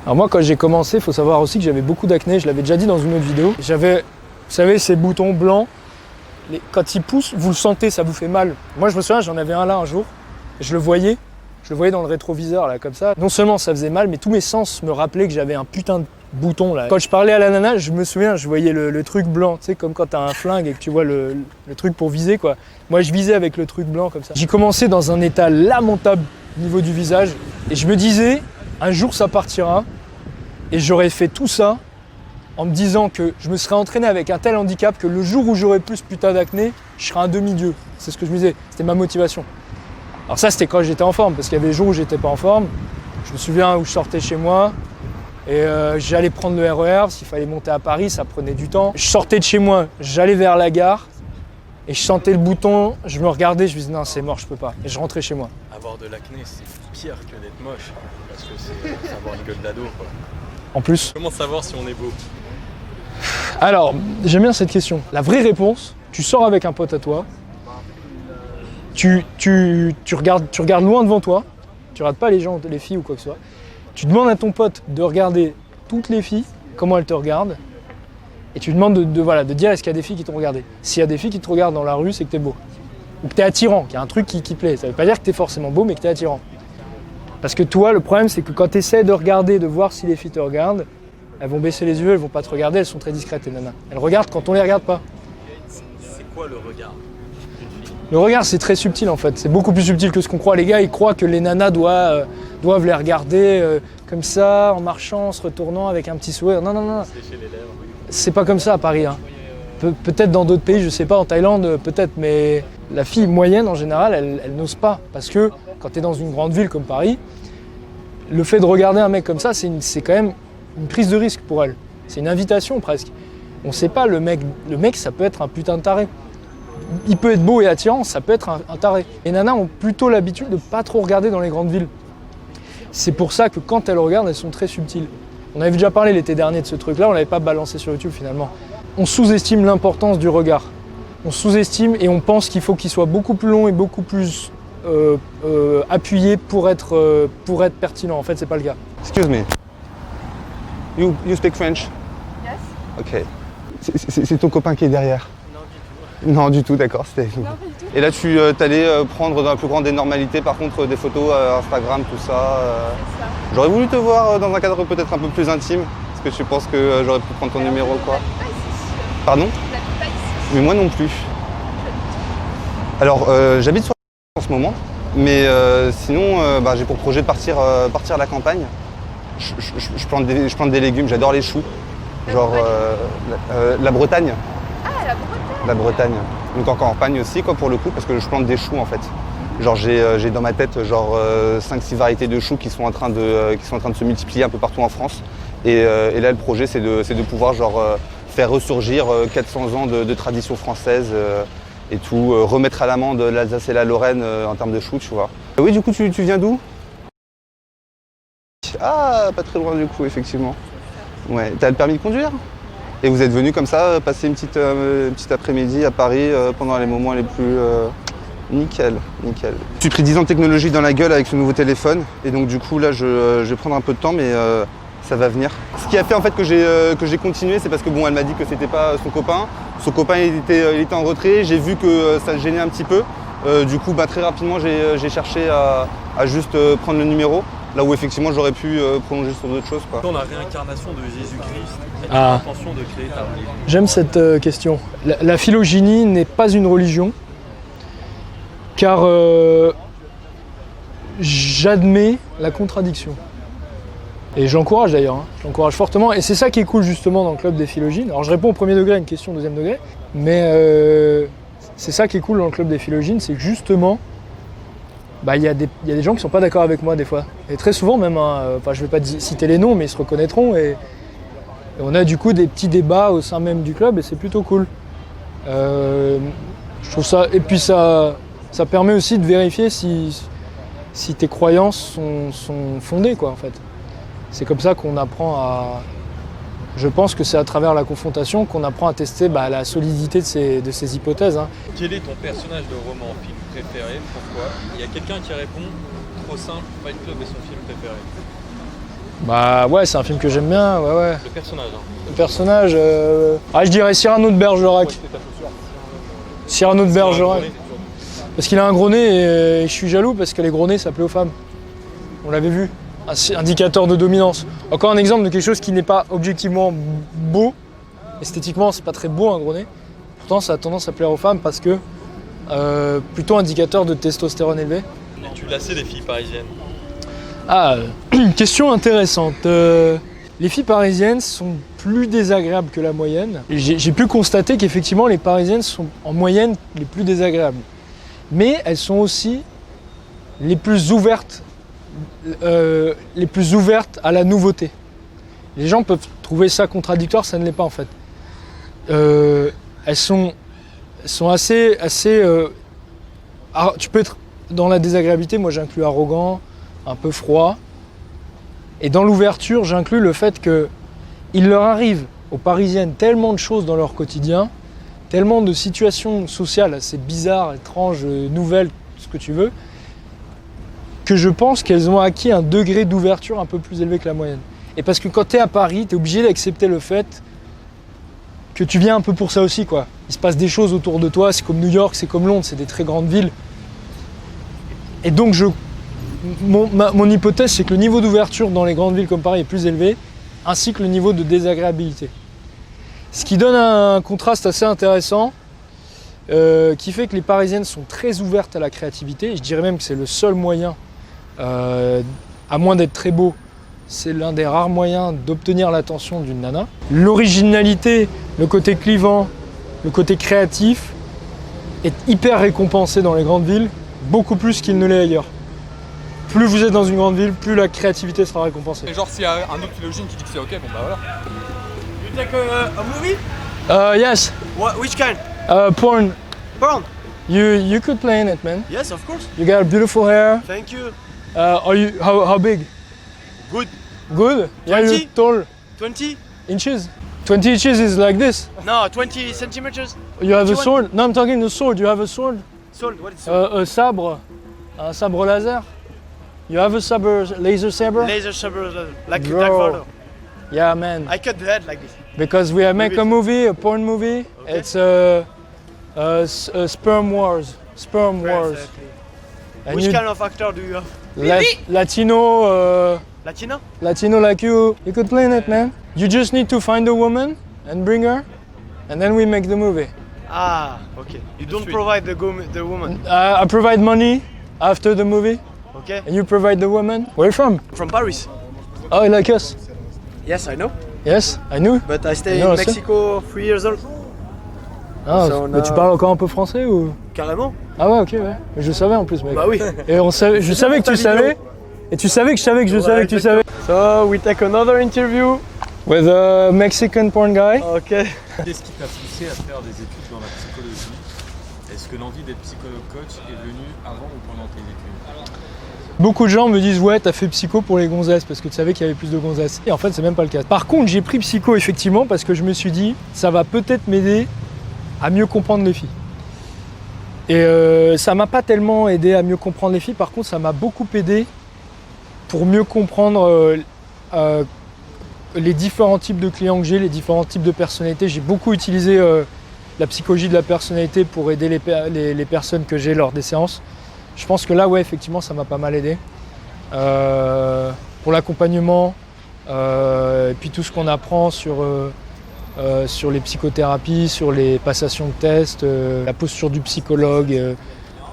Alors moi, quand j'ai commencé, il faut savoir aussi que j'avais beaucoup d'acné. Je l'avais déjà dit dans une autre vidéo. J'avais, vous savez, ces boutons blancs. Quand ils poussent, vous le sentez, ça vous fait mal. Moi, je me souviens, j'en avais un là un jour. Je le voyais dans le rétroviseur, là, comme ça. Non seulement ça faisait mal, mais tous mes sens me rappelaient que j'avais un putain de bouton, là. Quand je parlais à la nana, je me souviens, je voyais le truc blanc. Tu sais, comme quand t'as un flingue et que tu vois le truc pour viser, quoi. Moi, je visais avec le truc blanc, comme ça. J'ai commencé dans un état lamentable au niveau du visage. Et je me disais, un jour, ça partira. Et j'aurais fait tout ça en me disant que je me serais entraîné avec un tel handicap que le jour où j'aurais plus ce putain d'acné, je serais un demi-dieu. C'est ce que je me disais, c'était ma motivation. Alors ça, c'était quand j'étais en forme, parce qu'il y avait des jours où j'étais pas en forme. Je me souviens où je sortais chez moi et j'allais prendre le RER, s'il fallait monter à Paris, ça prenait du temps. Je sortais de chez moi, j'allais vers la gare et je sentais le bouton, je me regardais, je me disais non, c'est mort, je peux pas. Et je rentrais chez moi. Avoir de l'acné, c'est pire que d'être moche, parce que c'est avoir une gueule d'ado, quoi. En plus. Comment savoir si on est beau? Alors, j'aime bien cette question. La vraie réponse, tu sors avec un pote à toi, tu regardes loin devant toi, tu regardes pas les gens, les filles ou quoi que ce soit. Tu demandes à ton pote de regarder toutes les filles, comment elles te regardent, et tu demandes de dire est-ce qu'il y a des filles qui t'ont regardé. S'il y a des filles qui te regardent dans la rue, c'est que t'es beau. Ou que t'es attirant, qu'il y a un truc qui plaît. Ça veut pas dire que t'es forcément beau, mais que t'es attirant. Parce que toi, le problème, c'est que quand tu essaies de regarder, de voir si les filles te regardent, elles vont baisser les yeux, elles vont pas te regarder, elles sont très discrètes, les nanas. Elles regardent quand on les regarde pas. C'est quoi le regard d'une fille? Le regard, c'est très subtil en fait. C'est beaucoup plus subtil que ce qu'on croit. Les gars, ils croient que les nanas doivent les regarder comme ça, en marchant, en se retournant avec un petit sourire. Non, non, non. Se lécher les lèvres. C'est pas comme ça à Paris. Hein. Peut-être dans d'autres pays, je sais pas, en Thaïlande, peut-être, mais la fille moyenne en général, elle n'ose pas. Parce que quand tu es dans une grande ville comme Paris, le fait de regarder un mec comme ça, c'est quand même une prise de risque pour elle. C'est une invitation presque. On sait pas, le mec, ça peut être un putain de taré. Il peut être beau et attirant, ça peut être un taré. Les nanas ont plutôt l'habitude de pas trop regarder dans les grandes villes. C'est pour ça que quand elles regardent, elles sont très subtiles. On avait déjà parlé l'été dernier de ce truc-là, on l'avait pas balancé sur YouTube finalement. On sous-estime l'importance du regard. On sous-estime et on pense qu'il faut qu'il soit beaucoup plus long et beaucoup plus appuyé pour être pertinent. En fait, c'est pas le cas. Excuse me. You speak French? Yes. Ok. C'est ton copain qui est derrière? Non, du tout, d'accord. Non, pas du tout. Et là, tu t'allais prendre dans la plus grande des normalités, par contre, des photos Instagram, tout ça. C'est ça. J'aurais voulu te voir dans un cadre peut-être un peu plus intime. Est-ce que tu penses que j'aurais pu prendre ton numéro ou quoi? Pas ici. Pardon? J'habite pas ici. Mais moi non plus. Alors, j'habite sur en ce moment, mais sinon, j'ai pour projet de partir à la campagne. Je plante des légumes, j'adore les choux. Genre la Bretagne. Ah, la Bretagne. La Bretagne. Donc en campagne aussi, quoi, pour le coup, parce que je plante des choux en fait. Genre j'ai dans ma tête genre 5-6 variétés de choux qui sont en train de se multiplier un peu partout en France. Et là le projet c'est de pouvoir genre faire ressurgir 400 ans de tradition française et tout, remettre à l'amende l'Alsace et la Lorraine en termes de choux, tu vois. Oui, du coup tu viens d'où? Ah, pas très loin du coup, effectivement. Ouais, t'as le permis de conduire? Et vous êtes venu comme ça, passer une petite après-midi à Paris pendant les moments les plus... Nickel, nickel. Je suis pris 10 ans de technologie dans la gueule avec ce nouveau téléphone. Et donc du coup, là, je vais prendre un peu de temps, mais ça va venir. Ce qui a fait en fait que j'ai continué, c'est parce que bon, elle m'a dit que c'était pas son copain. Son copain, il était en retrait. J'ai vu que ça le gênait un petit peu. Du coup, très rapidement, j'ai cherché à juste prendre le numéro. Là où effectivement j'aurais pu prolonger sur d'autres choses, quoi. Dans la réincarnation de Jésus-Christ, as-tu Ah. l'intention de créer ta religion? J'aime cette question. La phylogénie n'est pas une religion, car j'admets la contradiction. Et j'encourage d'ailleurs, hein. J'encourage fortement. Et c'est ça qui est cool justement dans le club des phylogènes. Alors je réponds au premier degré à une question au deuxième degré, mais c'est ça qui est cool dans le club des phylogènes, c'est que justement, il y a des gens qui sont pas d'accord avec moi des fois. Et très souvent même, hein, je vais pas citer les noms, mais ils se reconnaîtront. Et on a du coup des petits débats au sein même du club et c'est plutôt cool. Je trouve ça... Et puis ça permet aussi de vérifier si tes croyances sont fondées, quoi, en fait. C'est comme ça qu'on apprend à... Je pense que c'est à travers la confrontation qu'on apprend à tester la solidité de ces hypothèses. Hein. Quel est ton personnage de roman, film préféré? Pourquoi? Il y a quelqu'un qui répond Trop simple, Fight Club est son film préféré. Bah ouais, c'est un film que j'aime bien, ouais. Le personnage. Hein. Le personnage, je dirais Cyrano de Bergerac. Cyrano de Bergerac. Parce qu'il a un gros nez et je suis jaloux parce que les gros nez ça plaît aux femmes. On l'avait vu. Un indicateur de dominance. Encore un exemple de quelque chose qui n'est pas objectivement beau. Esthétiquement, c'est pas très beau un gros nez. Pourtant, ça a tendance à plaire aux femmes parce que plutôt indicateur de testostérone élevé. Es-tu lassé des filles parisiennes? Ah, question intéressante. Les filles parisiennes sont plus désagréables que la moyenne. J'ai pu constater qu'effectivement, les parisiennes sont en moyenne les plus désagréables. Mais elles sont aussi les plus ouvertes à la nouveauté. Les gens peuvent trouver ça contradictoire, ça ne l'est pas en fait. Elles sont assez tu peux être dans la désagréabilité, moi j'inclus arrogant, un peu froid. Et dans l'ouverture, j'inclus le fait qu'il leur arrive aux Parisiennes tellement de choses dans leur quotidien, tellement de situations sociales assez bizarres, étranges, nouvelles, ce que tu veux, que je pense qu'elles ont acquis un degré d'ouverture un peu plus élevé que la moyenne. Et parce que quand tu es à Paris, tu es obligé d'accepter le fait que tu viens un peu pour ça aussi, quoi. Il se passe des choses autour de toi, c'est comme New York, c'est comme Londres, c'est des très grandes villes. Et donc mon hypothèse, c'est que le niveau d'ouverture dans les grandes villes comme Paris est plus élevé, ainsi que le niveau de désagréabilité. Ce qui donne un contraste assez intéressant, qui fait que les Parisiennes sont très ouvertes à la créativité. Et je dirais même que c'est le seul moyen, à moins d'être très beau, c'est l'un des rares moyens d'obtenir l'attention d'une nana. L'originalité, le côté clivant, le côté créatif est hyper récompensé dans les grandes villes, beaucoup plus qu'il ne l'est ailleurs. Plus vous êtes dans une grande ville, plus la créativité sera récompensée. Et genre s'il y a un autre philogène qui dit que c'est ok, bon bah voilà. You take a movie? Yes, Which kind? porn. Porn? You could play in it, man. Yes, of course. You got beautiful hair. Thank you. How big? Good. Good? Yeah, 20? you're tall. 20? Inches? 20 inches is like this. No, 20 centimeters. You have a 21? sword? No, I'm talking the sword. You have a sword? Sold. What is sold? Un sabre laser. You have a laser saber? Laser saber, like Bro. Dark Vader. Yeah, man. I cut the head like this. Because we have make a movie, a porn movie. Okay. It's sperm wars. Sperm wars. Exactly. And Which you- kind of actor do you have? Latino. Latino? Latino like you could play in it, man. You just need to find a woman and bring her, and then we make the movie. Ah, okay. You don't provide the woman. I provide money after the movie, Okay. and you provide the woman. Where you from? From Paris. Oh, you like us? Yes, I know. Yes, I knew. But I stay No, in sir. Mexico 3 years old. Ah, So mais tu now- parles encore un peu français ou? Carrément. Ah ouais, ok, ouais. Mais je savais en plus, mec. Bah oui. Et je savais que tu ta vidéo. savais. Et tu savais que je savais que je savais que tu savais. So we take another interview with a Mexican porn guy. Okay. Qu'est-ce qui t'a poussé à faire des études dans la psychologie? Est-ce que l'envie d'être psychologue coach est venue avant ou pendant tes études? Beaucoup de gens me disent ouais, t'as fait psycho pour les gonzesses parce que tu savais qu'il y avait plus de gonzesses. Et en fait, c'est même pas le cas. Par contre, j'ai pris psycho effectivement parce que je me suis dit ça va peut-être m'aider à mieux comprendre les filles. Et ça m'a pas tellement aidé à mieux comprendre les filles. Par contre, ça m'a beaucoup aidé pour mieux comprendre les différents types de clients que j'ai, les différents types de personnalités. J'ai beaucoup utilisé la psychologie de la personnalité pour aider les personnes que j'ai lors des séances. Je pense que là, ouais, effectivement, ça m'a pas mal aidé. Pour l'accompagnement, et puis tout ce qu'on apprend sur les psychothérapies, sur les passations de tests, la posture du psychologue,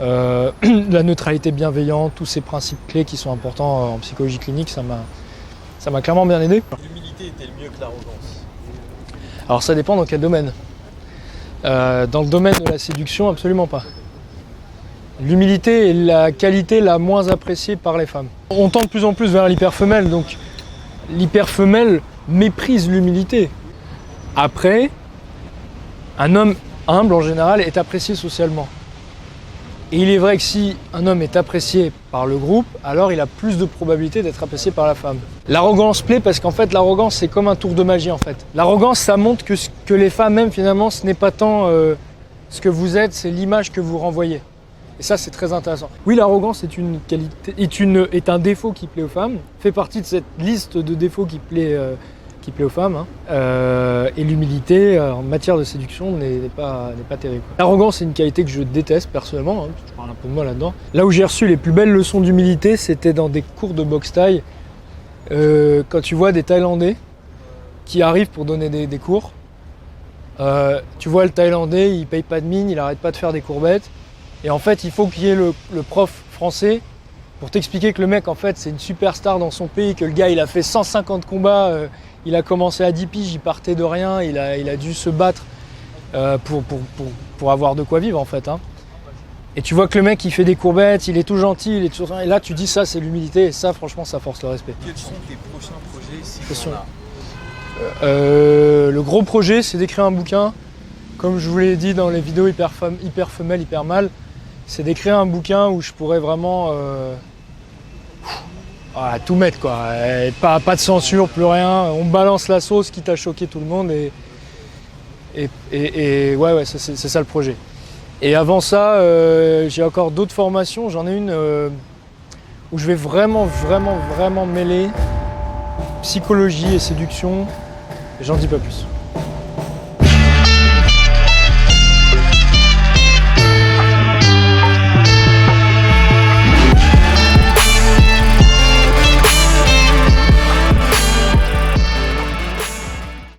la neutralité bienveillante, tous ces principes clés qui sont importants en psychologie clinique, ça m'a clairement bien aidé. L'humilité était le mieux que l'arrogance. Alors ça dépend dans quel domaine. Dans le domaine de la séduction, absolument pas. L'humilité est la qualité la moins appréciée par les femmes. On tend de plus en plus vers l'hyperfemelle, donc l'hyperfemelle méprise l'humilité. Après, un homme humble en général est apprécié socialement. Et il est vrai que si un homme est apprécié par le groupe, alors il a plus de probabilité d'être apprécié par la femme. L'arrogance plaît parce qu'en fait l'arrogance c'est comme un tour de magie en fait. L'arrogance ça montre que ce que les femmes aiment finalement ce n'est pas tant ce que vous êtes, c'est l'image que vous renvoyez. Et ça, c'est très intéressant. Oui, l'arrogance est une qualité, est un défaut qui plaît aux femmes, fait partie de cette liste de défauts qui plaît aux femmes. Hein. Et l'humilité, en matière de séduction, n'est pas terrible. L'arrogance, c'est une qualité que je déteste personnellement, hein, parce que je parle un peu de moi là-dedans. Là où j'ai reçu les plus belles leçons d'humilité, c'était dans des cours de boxe thaï. Quand tu vois des Thaïlandais qui arrivent pour donner des cours, tu vois le Thaïlandais, il paye pas de mine, il arrête pas de faire des courbettes. Et en fait, il faut qu'il y ait le prof français pour t'expliquer que le mec, en fait, c'est une superstar dans son pays, que le gars, il a fait 150 combats, il a commencé à 10 piges, il partait de rien, il a dû se battre pour avoir de quoi vivre, en fait. Hein. Et tu vois que le mec, il fait des courbettes, il est tout gentil, il est tout... Et là, tu dis ça, c'est l'humilité, et ça, franchement, ça force le respect. Quels sont tes prochains projets si Question. tu en as? Le gros projet, c'est d'écrire un bouquin. Comme je vous l'ai dit dans les vidéos hyper femelle, hyper mâle, c'est d'écrire un bouquin où je pourrais vraiment tout mettre, quoi. Et pas de censure, plus rien. On balance la sauce, quitte à choquer tout le monde. Et ouais, c'est ça le projet. Et avant ça, j'ai encore d'autres formations. J'en ai une où je vais vraiment mêler psychologie et séduction. J'en dis pas plus.